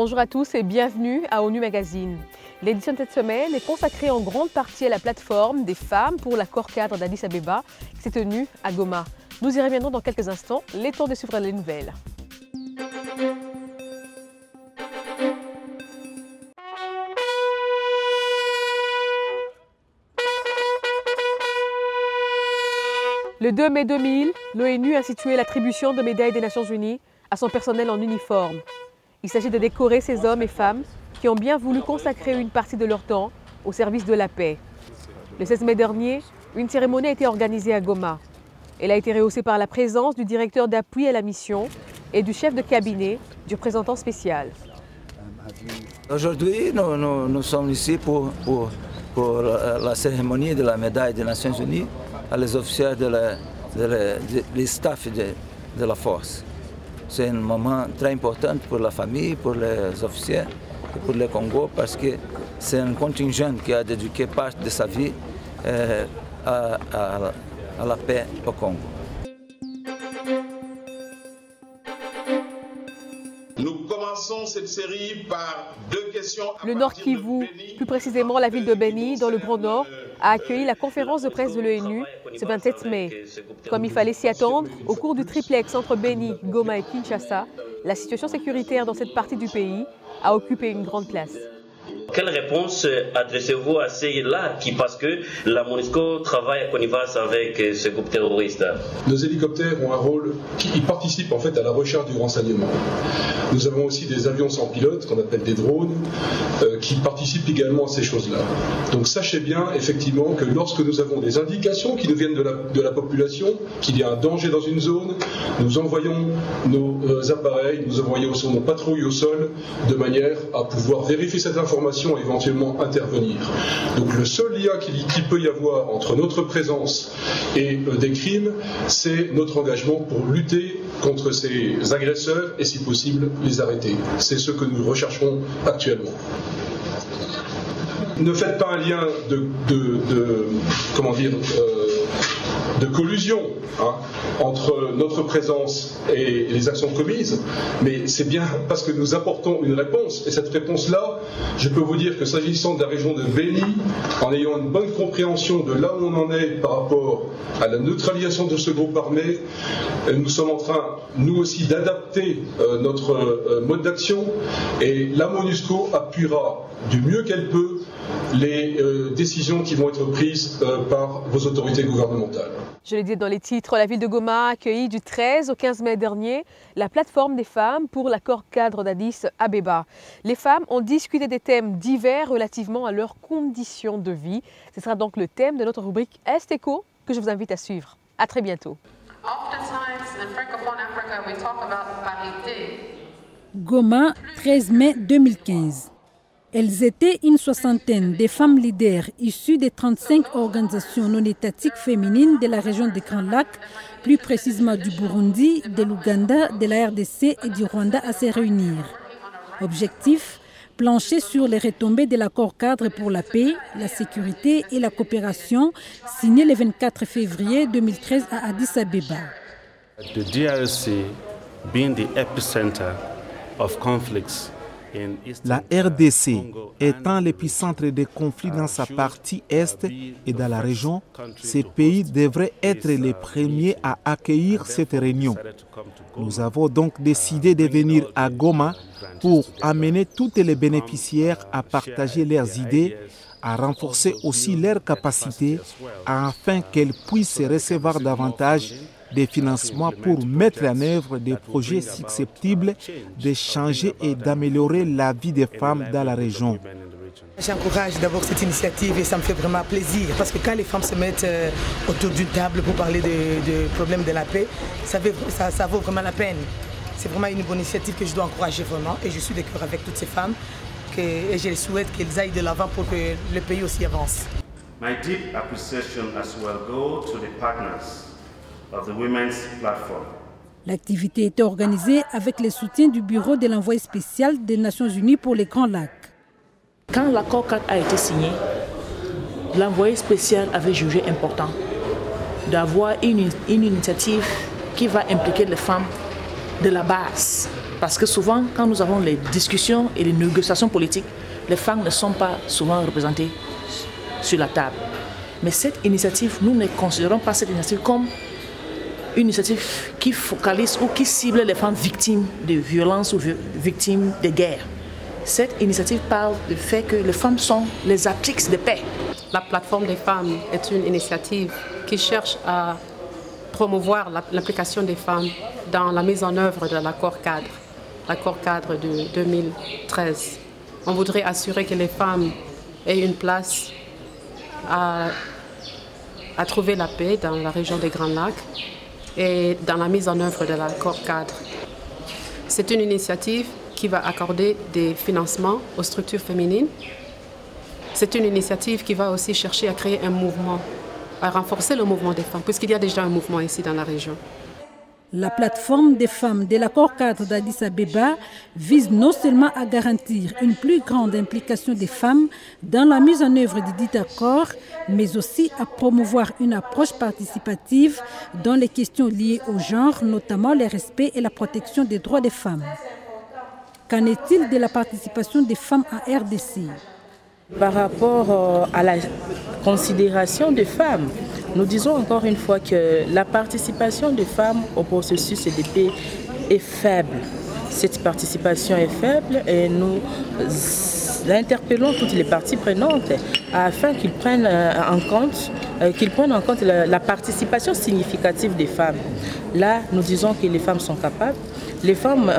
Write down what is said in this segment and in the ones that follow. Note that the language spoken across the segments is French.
Bonjour à tous et bienvenue à ONU Magazine. L'édition de cette semaine est consacrée en grande partie à la plateforme des femmes pour l'accord cadre d'Addis Abeba qui s'est tenue à Goma. Nous y reviendrons dans quelques instants, les temps de suivre les nouvelles. Le 2 mai 2000, l'ONU a institué l'attribution de médailles des Nations Unies à son personnel en uniforme. Il s'agit de décorer ces hommes et femmes qui ont bien voulu consacrer une partie de leur temps au service de la paix. Le 16 mai dernier, une cérémonie a été organisée à Goma. Elle a été rehaussée par la présence du directeur d'appui à la mission et du chef de cabinet du représentant spécial. Aujourd'hui, nous sommes ici pour la cérémonie de la médaille des Nations Unies à les officiers les staffs de la force. C'est un moment très important pour la famille, pour les officiers et pour le Congo parce que c'est un contingent qui a dédié part de sa vie à la paix au Congo. Nous commençons cette série par deux questions. Le Nord Kivu, plus précisément la ville de Beni, dans le Grand Nord, a accueilli la conférence de presse de l'ONU ce 27 mai. Comme il fallait s'y attendre, au cours du triplex entre Beni, Goma et Kinshasa, la situation sécuritaire dans cette partie du pays a occupé une grande place. Quelle réponse adressez-vous à ceux-là qui, parce que la MONUSCO travaille en connivence avec ce groupe terroriste? Nos hélicoptères ont un rôle qui participent en fait à la recherche du renseignement. Nous avons aussi des avions sans pilote, qu'on appelle des drones, qui participent également à ces choses-là. Donc sachez bien effectivement que lorsque nous avons des indications qui nous viennent de la population, qu'il y a un danger dans une zone, nous envoyons nos appareils, nous envoyons nos patrouilles au sol, de manière à pouvoir vérifier cette information et éventuellement intervenir. Donc le seul lien qu'il peut y avoir entre notre présence et des crimes, c'est notre engagement pour lutter contre ces agresseurs et si possible les arrêter. C'est ce que nous recherchons actuellement. Ne faites pas un lien de collusion entre notre présence et les actions commises, mais c'est bien parce que nous apportons une réponse. Et cette réponse-là, je peux vous dire que s'agissant de la région de Beni, en ayant une bonne compréhension de là où on en est par rapport à la neutralisation de ce groupe armé, nous sommes en train, nous aussi, d'adapter notre mode d'action et la MONUSCO appuiera du mieux qu'elle peut les décisions qui vont être prises par vos autorités gouvernementales. Je l'ai dit dans les titres, la ville de Goma a accueilli du 13 au 15 mai dernier la plateforme des femmes pour l'accord cadre d'Addis Abeba. Les femmes ont discuté des thèmes divers relativement à leurs conditions de vie. Ce sera donc le thème de notre rubrique Est Éco que je vous invite à suivre. À très bientôt. Goma, 13 mai 2015. Elles étaient une soixantaine de femmes leaders issues des 35 organisations non étatiques féminines de la région des Grands Lacs, plus précisément du Burundi, de l'Ouganda, de la RDC et du Rwanda à se réunir. Objectif, plancher sur les retombées de l'accord cadre pour la paix, la sécurité et la coopération signé le 24 février 2013 à Addis Abeba. The DRC being the epicenter of conflicts. La RDC étant l'épicentre des conflits dans sa partie est et dans la région, ces pays devraient être les premiers à accueillir cette réunion. Nous avons donc décidé de venir à Goma pour amener toutes les bénéficiaires à partager leurs idées, à renforcer aussi leurs capacités afin qu'elles puissent recevoir davantage des financements pour mettre en œuvre des projets susceptibles de changer et d'améliorer la vie des femmes dans la région. J'encourage d'abord cette initiative et ça me fait vraiment plaisir parce que quand les femmes se mettent autour d'une table pour parler de problèmes de la paix, ça vaut vraiment la peine. C'est vraiment une bonne initiative que je dois encourager vraiment et je suis d'accord avec toutes ces femmes et je les souhaite qu'elles aillent de l'avant pour que le pays aussi avance. My deep appreciation as well go to the partners of the Women's Platform. L'activité était organisée avec le soutien du bureau de l'envoyé spécial des Nations Unies pour les Grands Lacs. Quand l'accord cadre a été signé, l'envoyé spécial avait jugé important d'avoir une initiative qui va impliquer les femmes de la base Parce que souvent, quand nous avons les discussions et les négociations politiques, les femmes ne sont pas souvent représentées sur la table. Mais cette initiative, nous ne considérons pas cette initiative comme une initiative qui focalise ou qui cible les femmes victimes de violences ou victimes de guerre. Cette initiative parle du fait que les femmes sont les actrices de paix. La plateforme des femmes est une initiative qui cherche à promouvoir l'implication des femmes dans la mise en œuvre de l'accord cadre de 2013. On voudrait assurer que les femmes aient une place à trouver la paix dans la région des Grands Lacs et dans la mise en œuvre de l'accord cadre. C'est une initiative qui va accorder des financements aux structures féminines. C'est une initiative qui va aussi chercher à créer un mouvement, à renforcer le mouvement des femmes, puisqu'il y a déjà un mouvement ici dans la région. La plateforme des femmes de l'accord cadre d'Addis Abeba vise non seulement à garantir une plus grande implication des femmes dans la mise en œuvre du dit accord, mais aussi à promouvoir une approche participative dans les questions liées au genre, notamment le respect et la protection des droits des femmes. Qu'en est-il de la participation des femmes à RDC? Par rapport à la considération des femmes, nous disons encore une fois que la participation des femmes au processus de paix est faible. Cette participation est faible et nous interpellons toutes les parties prenantes afin qu'ils prennent en compte la participation significative des femmes. Là, nous disons que les femmes sont capables. Les femmes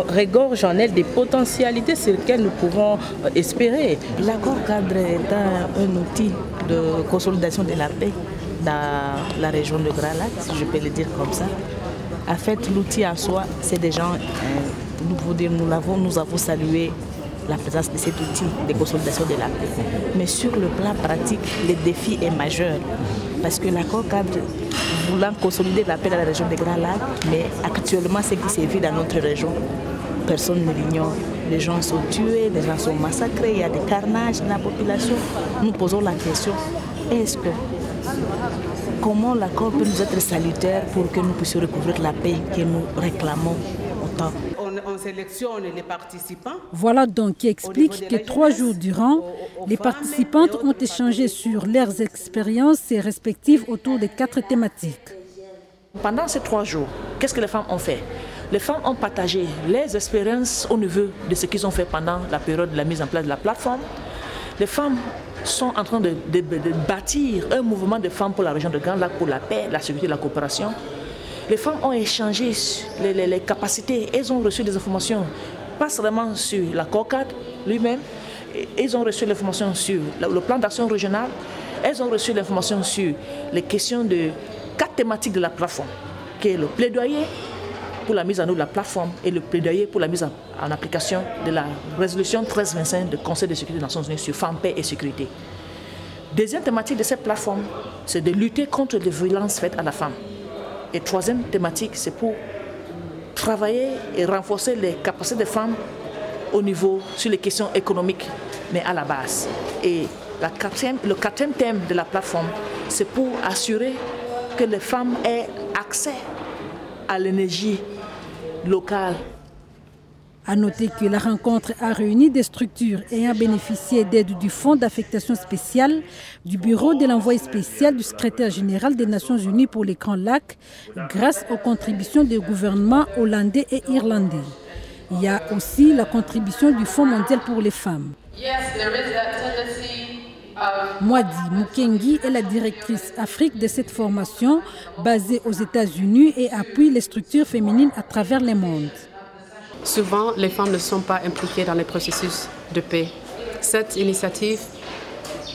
regorgent en elles des potentialités sur lesquelles nous pouvons espérer. L'accord cadre est un outil de consolidation de la paix dans la région de Grand Lac, si je peux le dire comme ça. En fait, l'outil en soi, c'est des gens, nous avons salué la présence de cet outil de consolidation de la paix. Mais sur le plan pratique, le défi est majeur. Parce que l'accord cadre voulant consolider la paix dans la région des Grands Lacs, mais actuellement, ce qui se vit dans notre région, personne ne l'ignore. Les gens sont tués, les gens sont massacrés, il y a des carnages dans la population. Nous posons la question, comment l'accord peut nous être salutaire pour que nous puissions recouvrir la paix que nous réclamons autant? On sélectionne les participants. Voilà donc qui explique que 3 jours durant, les participantes ont échangé sur leurs expériences respectives autour de 4 thématiques. Pendant ces 3 jours, qu'est-ce que les femmes ont fait? Les femmes ont partagé les expériences au niveau de ce qu'ils ont fait pendant la période de la mise en place de la plateforme. Les femmes sont en train de bâtir un mouvement de femmes pour la région de Grand Lac, pour la paix, la sécurité et la coopération. Les femmes ont échangé les capacités, elles ont reçu des informations, pas seulement sur l'accord cadre lui-même, elles ont reçu l'information sur le plan d'action régional, elles ont reçu l'information sur les questions de 4 thématiques de la plateforme, qui est le plaidoyer pour la mise en œuvre de la plateforme et le plaidoyer pour la mise en application de la résolution 1325 du Conseil de sécurité des Nations Unies sur femmes, paix et sécurité. Deuxième thématique de cette plateforme, c'est de lutter contre les violences faites à la femme. Et troisième thématique, c'est pour travailler et renforcer les capacités des femmes au niveau sur les questions économiques, mais à la base. Et le quatrième thème de la plateforme, c'est pour assurer que les femmes aient accès à l'énergie locale. À noter que la rencontre a réuni des structures ayant bénéficié d'aide du Fonds d'affectation spéciale, du Bureau de l'envoyé spécial du secrétaire général des Nations Unies pour les Grands Lacs, grâce aux contributions des gouvernements hollandais et irlandais. Il y a aussi la contribution du Fonds mondial pour les femmes. Mwadi Mukengi est la directrice Afrique de cette formation basée aux États-Unis et appuie les structures féminines à travers le monde. Souvent, les femmes ne sont pas impliquées dans les processus de paix. Cette initiative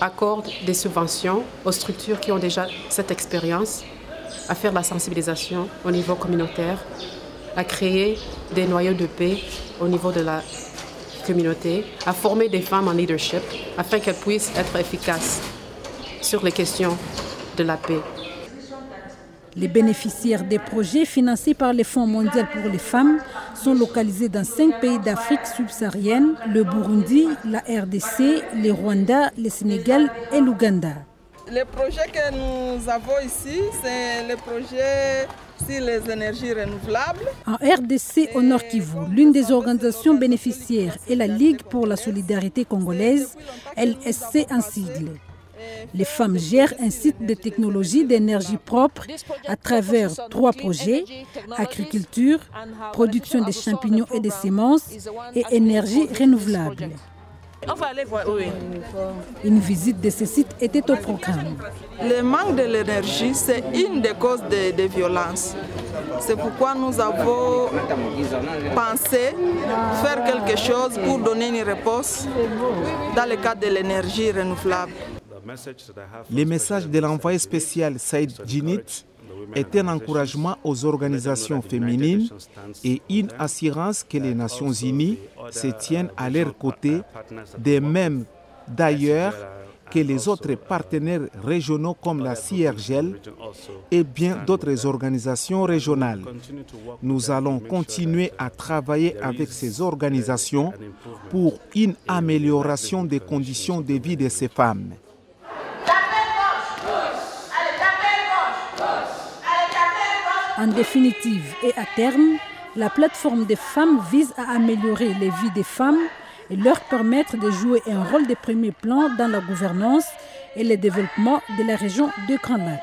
accorde des subventions aux structures qui ont déjà cette expérience, à faire la sensibilisation au niveau communautaire, à créer des noyaux de paix au niveau de la communauté, à former des femmes en leadership afin qu'elles puissent être efficaces sur les questions de la paix. Les bénéficiaires des projets financés par le Fonds mondial pour les femmes sont localisés dans 5 pays d'Afrique subsaharienne, le Burundi, la RDC, le Rwanda, le Sénégal et l'Ouganda. Le projet que nous avons ici, c'est le projet sur les énergies renouvelables. En RDC, au Nord Kivu, l'une des organisations bénéficiaires est la Ligue pour la solidarité congolaise, LSC en sigle. Les femmes gèrent un site de technologie d'énergie propre à travers 3 projets, agriculture, production des champignons et des semences et énergie renouvelable. On va aller voir, oui. Une visite de ce site était au programme. Le manque de l'énergie, c'est une des causes des violences. C'est pourquoi nous avons pensé faire quelque chose pour donner une réponse dans le cadre de l'énergie renouvelable. Le message de l'envoyé spécial Saïd Djinit est un encouragement aux organisations féminines et une assurance que les Nations Unies se tiennent à leur côté, de même d'ailleurs que les autres partenaires régionaux comme la CIRGL et bien d'autres organisations régionales. Nous allons continuer à travailler avec ces organisations pour une amélioration des conditions de vie de ces femmes. En définitive et à terme, la plateforme des femmes vise à améliorer les vies des femmes et leur permettre de jouer un rôle de premier plan dans la gouvernance et le développement de la région de Grand Lac.